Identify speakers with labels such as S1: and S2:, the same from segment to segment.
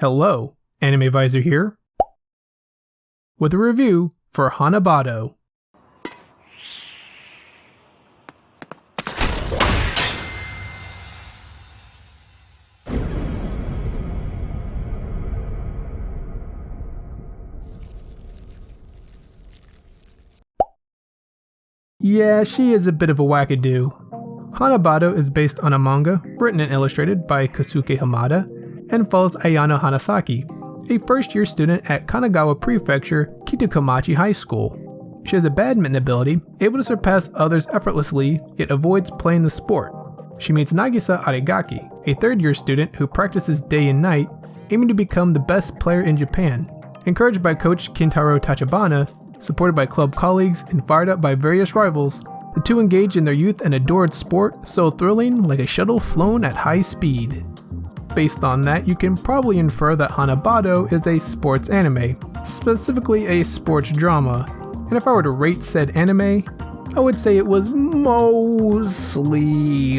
S1: Hello, Anime VISOR here, with a review for Hanebado. Yeah, she is a bit of a wackadoo. Hanebado is based on a manga written and illustrated by Kosuke Hamada and follows Ayano Hanasaki, a first-year student at Kanagawa Prefecture Kitakomachi High School. She has a badminton ability, able to surpass others effortlessly, yet avoids playing the sport. She meets Nagisa Arigaki, a third-year student who practices day and night, aiming to become the best player in Japan. Encouraged by coach Kintaro Tachibana, supported by club colleagues, and fired up by various rivals, the two engage in their youth and adored sport so thrilling like a shuttle flown at high speed. Based on that, you can probably infer that Hanebado is a sports anime, specifically a sports drama, and if I were to rate said anime, I would say it was mostly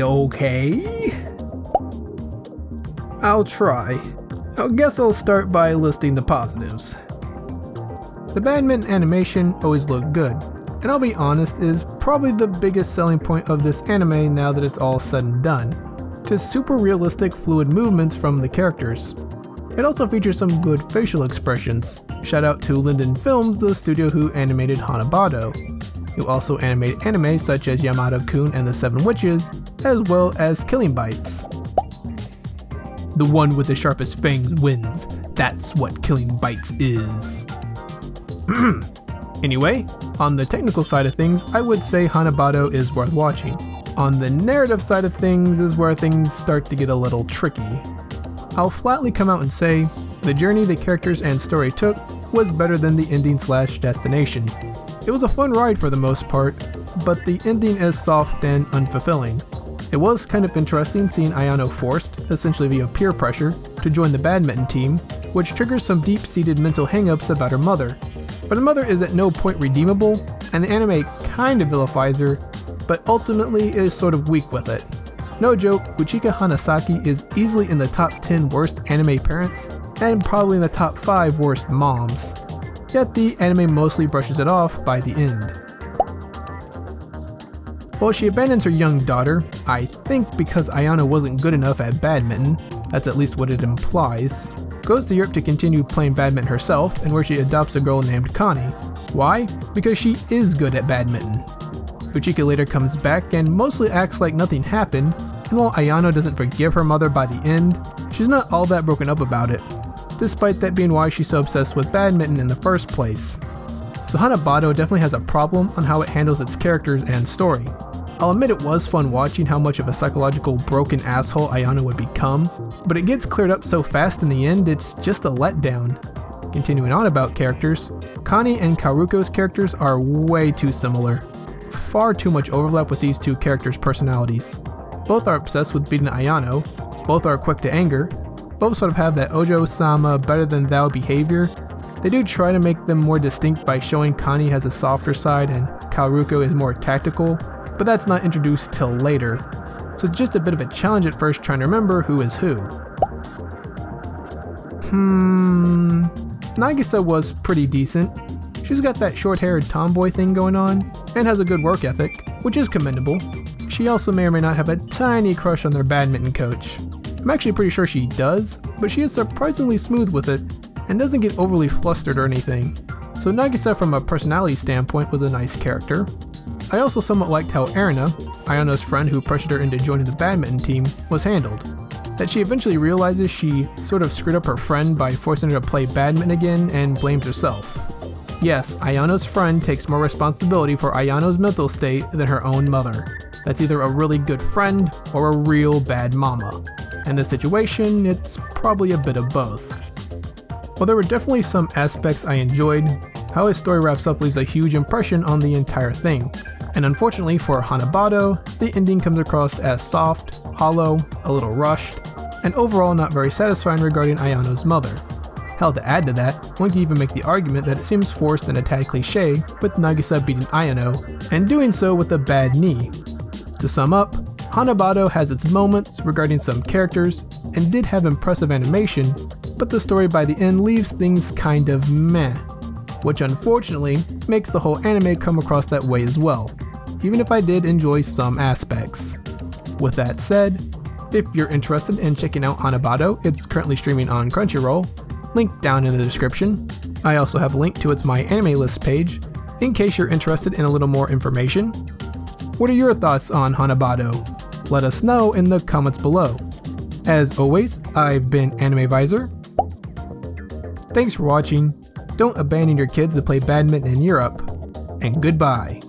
S1: okay. I'll try. I guess I'll start by listing the positives. The badminton animation always looked good, and I'll be honest, is probably the biggest selling point of this anime now that it's all said and done. Just super realistic fluid movements from the characters. It also features some good facial expressions. Shout out to Linden Films, the studio who animated Hanebado, who also animated anime such as Yamato-kun and the Seven Witches, as well as Killing Bites. The one with the sharpest fangs wins. That's what Killing Bites is. Anyway, on the technical side of things, I would say Hanebado is worth watching. On the narrative side of things is where things start to get a little tricky. I'll flatly come out and say, the journey the characters and story took was better than the ending/destination. It was a fun ride for the most part, but the ending is soft and unfulfilling. It was kind of interesting seeing Ayano forced, essentially via peer pressure, to join the badminton team, which triggers some deep-seated mental hang-ups about her mother. But her mother is at no point redeemable, and the anime kind of vilifies her, but ultimately is sort of weak with it. No joke, Uchika Hanasaki is easily in the top 10 worst anime parents, and probably in the top 5 worst moms. Yet the anime mostly brushes it off by the end. Well, she abandons her young daughter, I think because Ayano wasn't good enough at badminton, that's at least what it implies, goes to Europe to continue playing badminton herself, and where she adopts a girl named Connie. Why? Because she is good at badminton. Uchika later comes back and mostly acts like nothing happened, and while Ayano doesn't forgive her mother by the end, she's not all that broken up about it, despite that being why she's so obsessed with badminton in the first place. So Hanebado definitely has a problem on how it handles its characters and story. I'll admit it was fun watching how much of a psychological broken asshole Ayano would become, but it gets cleared up so fast in the end it's just a letdown. Continuing on about characters, Connie and Kaoruko's characters are way too similar. Far too much overlap with these two characters' personalities. Both are obsessed with beating Ayano, both are quick to anger, both sort of have that Ojo-sama better than thou behavior. They do try to make them more distinct by showing Connie has a softer side and Kaoruko is more tactical, but that's not introduced till later. So it's just a bit of a challenge at first trying to remember who is who. Nagisa was pretty decent. She's got that short-haired tomboy thing going on, and has a good work ethic, which is commendable. She also may or may not have a tiny crush on their badminton coach. I'm actually pretty sure she does, but she is surprisingly smooth with it, and doesn't get overly flustered or anything. So Nagisa from a personality standpoint was a nice character. I also somewhat liked how Erina, Ayano's friend who pressured her into joining the badminton team, was handled. That she eventually realizes she sort of screwed up her friend by forcing her to play badminton again and blames herself. Yes, Ayano's friend takes more responsibility for Ayano's mental state than her own mother. That's either a really good friend or a real bad mama. In this situation, it's probably a bit of both. While there were definitely some aspects I enjoyed, how his story wraps up leaves a huge impression on the entire thing. And unfortunately for Hanebado, the ending comes across as soft, hollow, a little rushed, and overall not very satisfying regarding Ayano's mother. Hell, to add to that, one can even make the argument that it seems forced and a tad cliche, with Nagisa beating Ayano, and doing so with a bad knee. To sum up, Hanebado has its moments regarding some characters, and did have impressive animation, but the story by the end leaves things kind of meh, which unfortunately makes the whole anime come across that way as well, even if I did enjoy some aspects. With that said, if you're interested in checking out Hanebado, it's currently streaming on Crunchyroll, link down in the description. I also have a link to its My Anime List page, in case you're interested in a little more information. What are your thoughts on Hanebado? Let us know in the comments below. As always, I've been Anime VISOR. Thanks for watching, don't abandon your kids to play badminton in Europe, and goodbye.